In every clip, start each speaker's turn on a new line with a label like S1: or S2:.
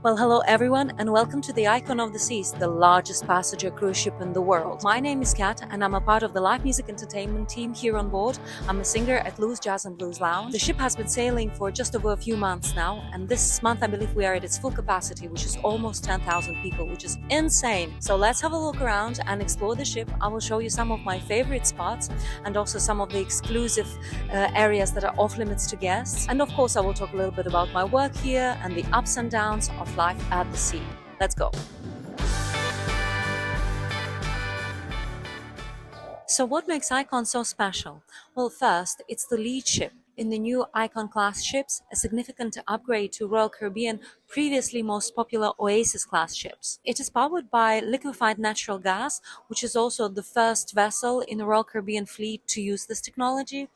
S1: Well, hello everyone, and welcome to the Icon of the Seas, the largest passenger cruise ship in the world. My name is Kat, and I'm a part of the live music entertainment team here on board. I'm a singer at Lou's Jazz and Blues Lounge. The ship has been sailing for just over a few months now, and this month I believe we are at its full capacity, which is almost 10,000 people, which is insane. So let's have a look around and explore the ship. I will show you some of my favorite spots and also some of the exclusive areas that are off limits to guests. And of course, I will talk a little bit about my work here and the ups and downs of life at the sea. Let's go. So what makes Icon so special? Well, first, it's the lead ship. In the new Icon class ships, a significant upgrade to Royal Caribbean previously most popular Oasis class ships. It is powered by liquefied natural gas, which is also the first vessel in the Royal Caribbean fleet to use this technology.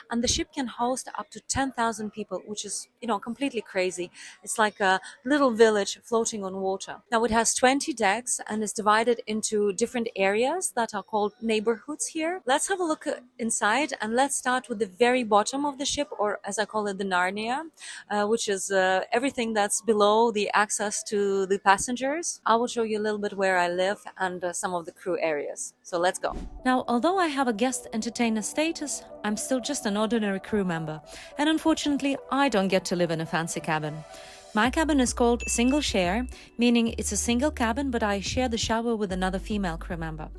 S1: And the ship can host up to 10,000 people, which is, completely crazy. It's like a little village floating on water. Now it has 20 decks and is divided into different areas that are called neighborhoods here. Let's have a look inside, and let's start with the very bottom of the ship, or as I call it, the Narnia, which is everything that's below the access to the passengers. I will show you a little bit where I live and some of the crew areas. So let's go. Now, although I have a guest entertainer status, I'm still just an ordinary crew member, and unfortunately, I don't get to live in a fancy cabin. My cabin is called single share, meaning it's a single cabin, but I share the shower with another female crew member.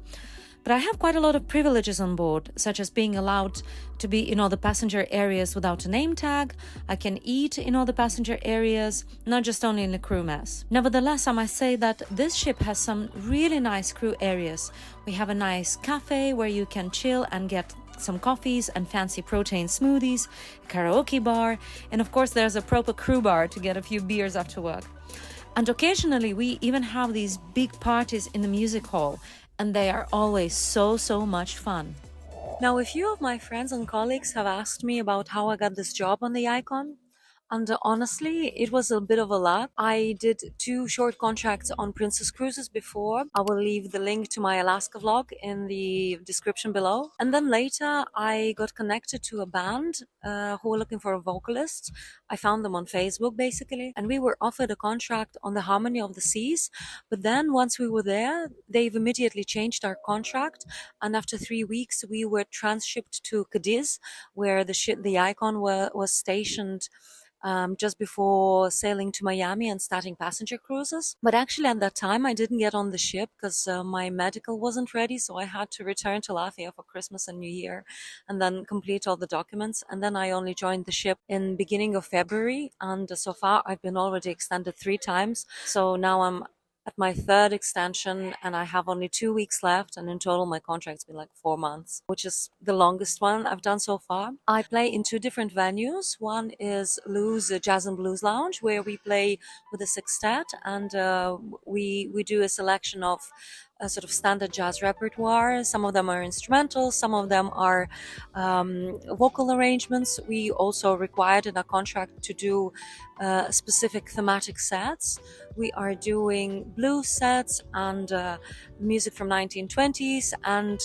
S1: But I have quite a lot of privileges on board, such as being allowed to be in all the passenger areas without a name tag. I can eat in all the passenger areas, not just only in the crew mess. Nevertheless, I must say that this ship has some really nice crew areas. We have a nice cafe where you can chill and get some coffees and fancy protein smoothies, a karaoke bar, and of course there's a proper crew bar to get a few beers after work. And occasionally we even have these big parties in the music hall, and they are always so much fun. Now, a few of my friends and colleagues have asked me about how I got this job on the Icon. And honestly, it was a bit of a luck. I did 2 short contracts on Princess Cruises before. I will leave the link to my Alaska vlog in the description below. And then later, I got connected to a band who were looking for a vocalist. I found them on Facebook, basically. And we were offered a contract on the Harmony of the Seas. But then once we were there, they've immediately changed our contract. And after 3 weeks, we were transshipped to Cadiz, where the Icon was stationed just before sailing to Miami and starting passenger cruises. But actually at that time I didn't get on the ship because my medical wasn't ready, so I had to return to Latvia for Christmas and New Year and then complete all the documents. And then I only joined the ship in beginning of February, and so far I've been already extended 3 times. So now I'm at my 3rd extension and I have only 2 weeks left, and in total my contract's been like 4 months, which is the longest one I've done so far. I play in 2 different venues. One is Lou's Jazz and Blues Lounge, where we play with a sextet, and we do a selection of a sort of standard jazz repertoire. Some of them are instrumental, some of them are vocal arrangements. We also required in our contract to do specific thematic sets. We are doing blues sets and music from 1920s and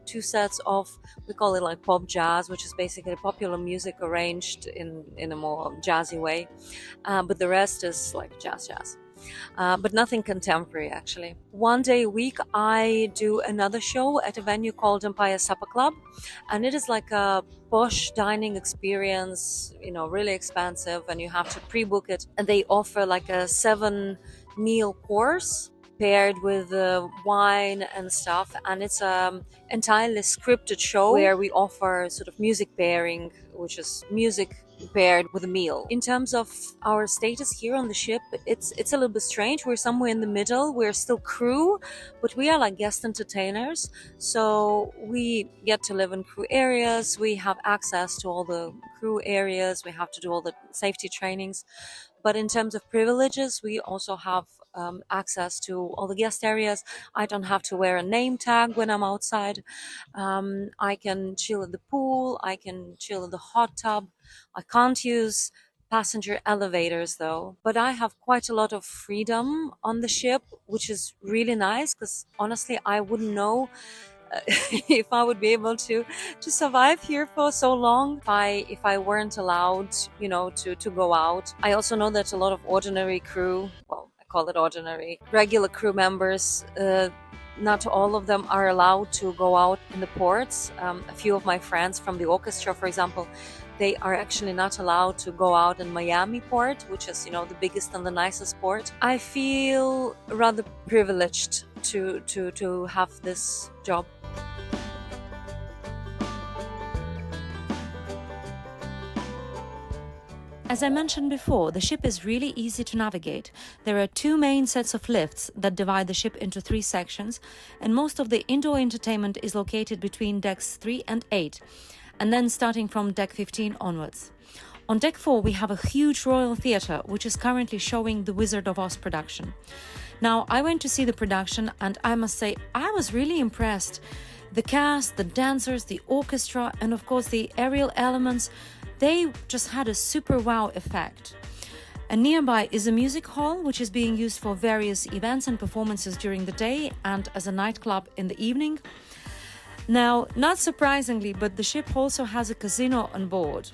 S1: 2 sets of, we call it like pop jazz, which is basically popular music arranged in a more jazzy way. But the rest is like jazz. But nothing contemporary, actually. 1 day a week, I do another show at a venue called Empire Supper Club, and it is like a posh dining experience, really expensive, and you have to pre-book it. And they offer like a 7-meal course paired with wine and stuff, and it's an entirely scripted show where we offer sort of music pairing, which is music paired with a meal. In terms of our status here on the ship, it's a little bit strange. We're somewhere in the middle. We're still crew, but we are like guest entertainers, so we get to live in crew areas. We have access to all the crew areas. We have to do all the safety trainings. But in terms of privileges, we also have access to all the guest areas. I don't have to wear a name tag when I'm outside. I can chill in the pool. I can chill in the hot tub. I can't use passenger elevators though, but I have quite a lot of freedom on the ship, which is really nice because honestly, I wouldn't know if I would be able to survive here for so long, if I weren't allowed, to go out. I also know that a lot of ordinary crew, well, I call it ordinary, regular crew members, not all of them are allowed to go out in the ports. A few of my friends from the orchestra, for example, they are actually not allowed to go out in Miami port, which is, the biggest and the nicest port. I feel rather privileged to have this job. As I mentioned before, the ship is really easy to navigate. There are two main sets of lifts that divide the ship into three sections, and most of the indoor entertainment is located between decks 3 and 8, and then starting from deck 15 onwards. On deck 4, we have a huge Royal Theatre, which is currently showing the Wizard of Oz production. Now, I went to see the production, and I must say, I was really impressed. The cast, the dancers, the orchestra, and of course the aerial elements, they just had a super wow effect. And nearby is a music hall, which is being used for various events and performances during the day and as a nightclub in the evening. Now, not surprisingly, but the ship also has a casino on board.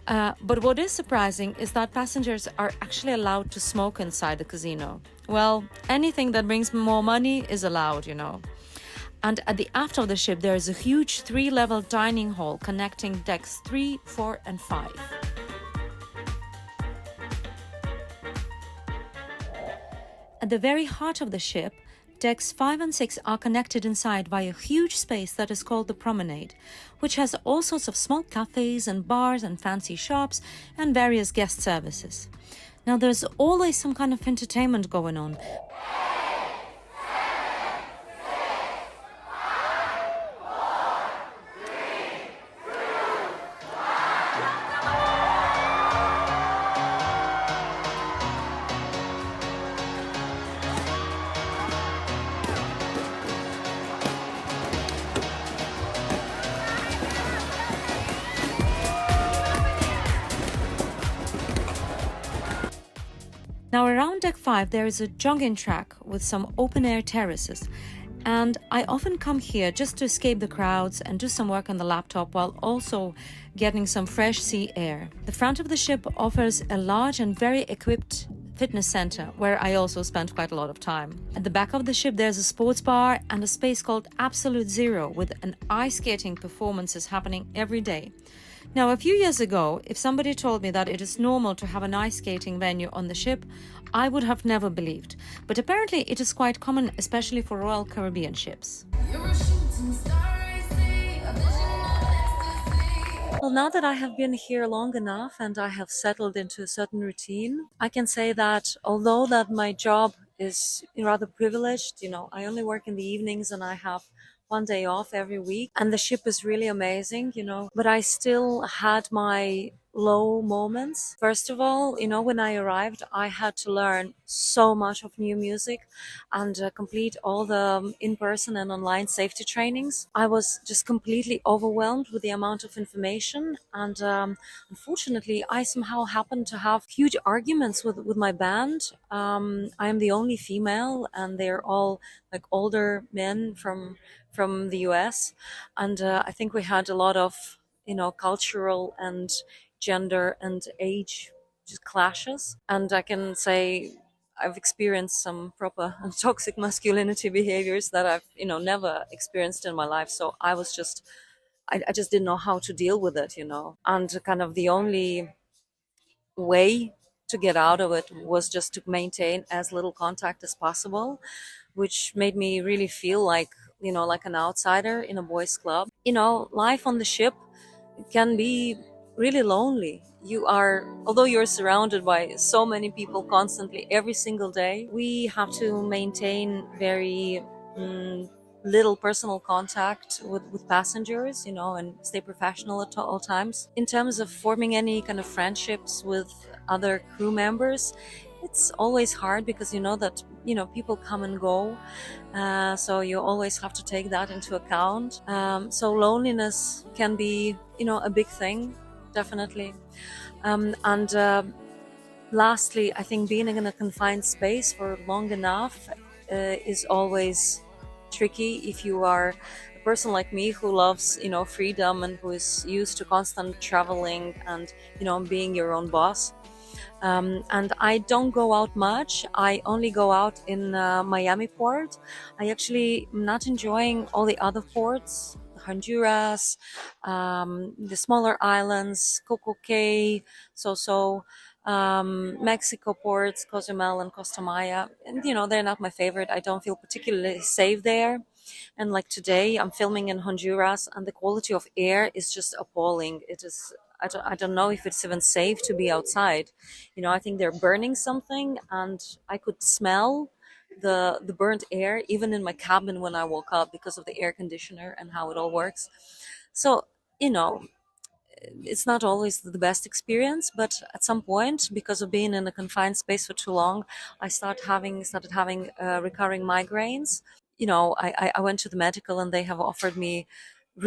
S1: But what is surprising is that passengers are actually allowed to smoke inside the casino. Well, anything that brings more money is allowed, And at the aft of the ship, there is a huge 3-level dining hall connecting decks 3, 4, and 5. At the very heart of the ship, decks 5 and 6 are connected inside by a huge space that is called the Promenade, which has all sorts of small cafes and bars and fancy shops and various guest services. Now, there's always some kind of entertainment going on. Now, around deck 5, there is a jogging track with some open-air terraces, and I often come here just to escape the crowds and do some work on the laptop while also getting some fresh sea air. The front of the ship offers a large and very equipped fitness center where I also spent quite a lot of time. At the back of the ship, there's a sports bar and a space called Absolute Zero with an ice skating performances happening every day. Now, a few years ago, if somebody told me that it is normal to have an ice skating venue on the ship, I would have never believed. But apparently it is quite common, especially for Royal Caribbean ships. Well, now that I have been here long enough and I have settled into a certain routine, I can say that although that my job is rather privileged, I only work in the evenings and I have one day off every week, and the ship is really amazing, but I still had my low moments. First of all, when I arrived, I had to learn so much of new music and complete all the in-person and online safety trainings. I was just completely overwhelmed with the amount of information, and unfortunately, I somehow happened to have huge arguments with my band. I am the only female, and they're all like older men from the US, and I think we had a lot of cultural and gender and age just clashes, and I can say I've experienced some proper toxic masculinity behaviors that I've never experienced in my life. So I was just I just didn't know how to deal with it, and kind of the only way to get out of it was just to maintain as little contact as possible, which made me really feel like like an outsider in a boys' club. Life on the ship can be really lonely. Although you're surrounded by so many people constantly every single day, we have to maintain very little personal contact with passengers, and stay professional at all times. In terms of forming any kind of friendships with other crew members, it's always hard because that people come and go, so you always have to take that into account. So loneliness can be a big thing, definitely. And lastly, I think being in a confined space for long enough is always tricky if you are a person like me who loves, freedom and who is used to constant traveling and, being your own boss. And I don't go out much. I only go out in Miami port. I actually am not enjoying all the other ports, Honduras, the smaller islands, Coco Cay, Mexico ports, Cozumel and Costa Maya. And, they're not my favorite. I don't feel particularly safe there. And like today, I'm filming in Honduras, and the quality of air is just appalling. It is. I don't know if it's even safe to be outside. I think they're burning something, and I could smell the burnt air even in my cabin when I woke up because of the air conditioner and how it all works. So, you know, it's not always the best experience, but at some point, because of being in a confined space for too long, I started having recurring migraines. I went to the medical, and they have offered me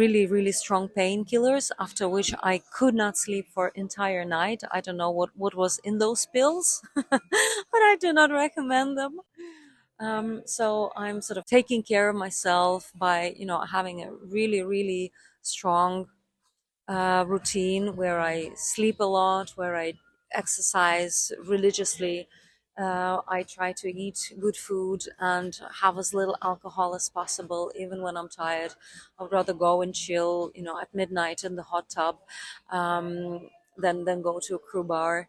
S1: really, really strong painkillers, after which I could not sleep for entire night. I don't know what was in those pills, but I do not recommend them. So I'm sort of taking care of myself by, having a really, really strong routine where I sleep a lot, where I exercise religiously. I try to eat good food and have as little alcohol as possible, even when I'm tired. I'd rather go and chill, at midnight in the hot tub, than go to a crew bar.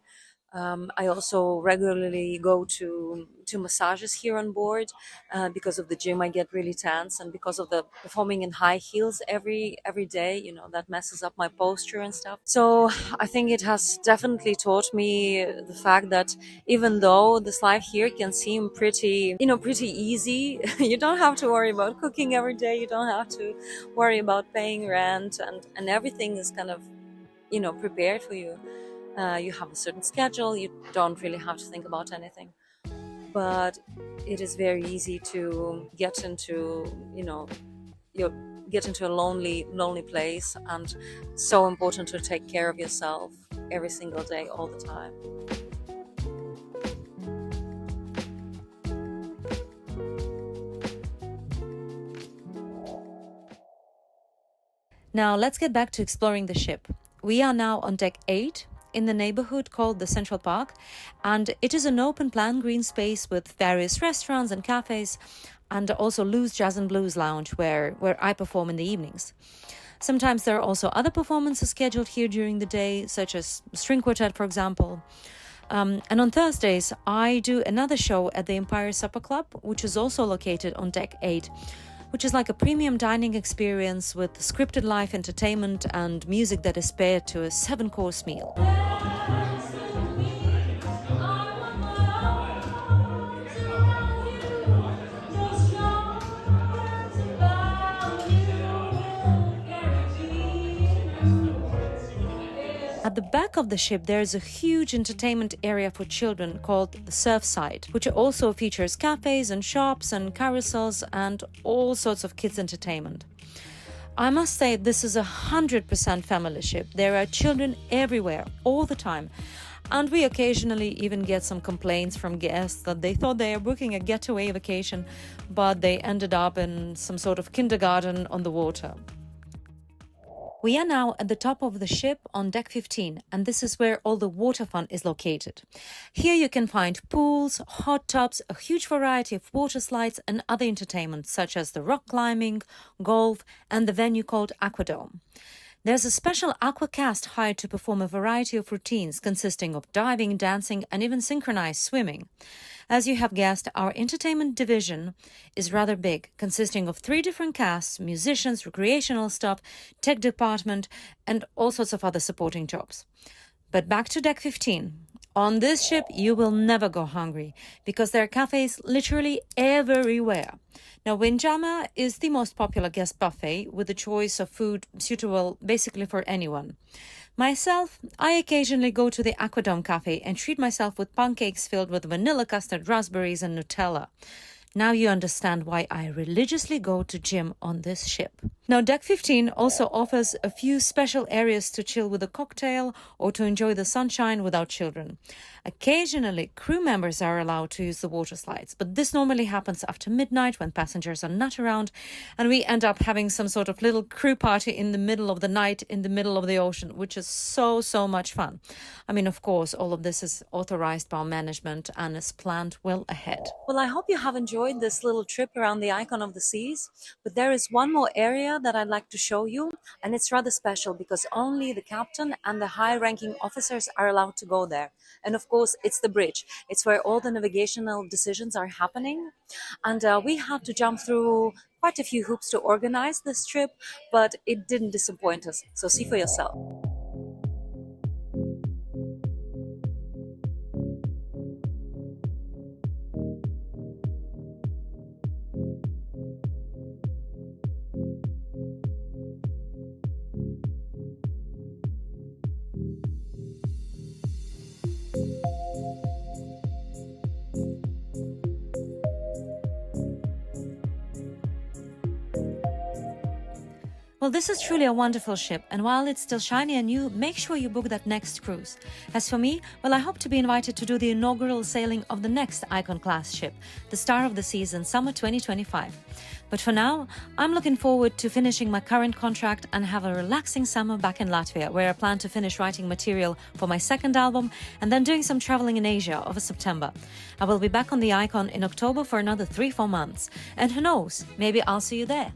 S1: I also regularly go to massages here on board because of the gym. I get really tense, and because of the performing in high heels every day, that messes up my posture and stuff. So I think it has definitely taught me the fact that even though this life here can seem pretty easy, you don't have to worry about cooking every day. You don't have to worry about paying rent, and everything is kind of prepared for you. You have a certain schedule. You don't really have to think about anything. But it is very easy to get into, you get into a lonely place, and so important to take care of yourself every single day, all the time.
S2: Now let's get back to exploring the ship. We are now on deck 8 in the neighborhood called the Central Park, and it is an open plan green space with various restaurants and cafes, and also Lou's Jazz and Blues Lounge where I perform in the evenings. Sometimes there are also other performances scheduled here during the day, such as string quartet, for example. And on Thursdays, I do another show at the Empire Supper Club, which is also located on deck 8, which is like a premium dining experience with scripted live entertainment and music that is paired to a 7-course meal. At the back of the ship, there is a huge entertainment area for children called the Surfside, which also features cafes and shops and carousels and all sorts of kids' entertainment. I must say, this is 100% family ship. There are children everywhere, all the time. And we occasionally even get some complaints from guests that they thought they were booking a getaway vacation, but they ended up in some sort of kindergarten on the water. We are now at the top of the ship on deck 15, and this is where all the water fun is located. Here you can find pools, hot tubs, a huge variety of water slides and other entertainment such as the rock climbing, golf and the venue called Aquadome. There's a special aqua cast hired to perform a variety of routines consisting of diving, dancing and even synchronized swimming. As you have guessed, our entertainment division is rather big, consisting of 3 different casts, musicians, recreational staff, tech department, and all sorts of other supporting jobs. But back to deck 15. On this ship, you will never go hungry because there are cafes literally everywhere. Now, Windjammer is the most popular guest buffet with a choice of food suitable basically for anyone. Myself, I occasionally go to the Aquadome Cafe and treat myself with pancakes filled with vanilla custard, raspberries and Nutella. Now you understand why I religiously go to gym on this ship. Now, Deck 15 also offers a few special areas to chill with a cocktail or to enjoy the sunshine without children. Occasionally, crew members are allowed to use the water slides, but this normally happens after midnight when passengers are not around, and we end up having some sort of little crew party in the middle of the night in the middle of the ocean, which is so much fun. I mean, of course, all of this is authorized by management and is planned well ahead.
S1: Well, I hope you have enjoyed this little trip around the Icon of the Seas, but there is one more area that I'd like to show you, and it's rather special because only the captain and the high-ranking officers are allowed to go there. And of course, it's the bridge. It's where all the navigational decisions are happening. And we had to jump through quite a few hoops to organize this trip, but it didn't disappoint us. So see for yourself.
S2: Well, this is truly a wonderful ship, and while it's still shiny and new, make sure you book that next cruise. As for me, well, I hope to be invited to do the inaugural sailing of the next Icon-class ship, the Star of the Seas, in summer 2025. But for now, I'm looking forward to finishing my current contract and have a relaxing summer back in Latvia, where I plan to finish writing material for my second album and then doing some traveling in Asia over September. I will be back on the Icon in October for another 3-4 months. And who knows, maybe I'll see you there.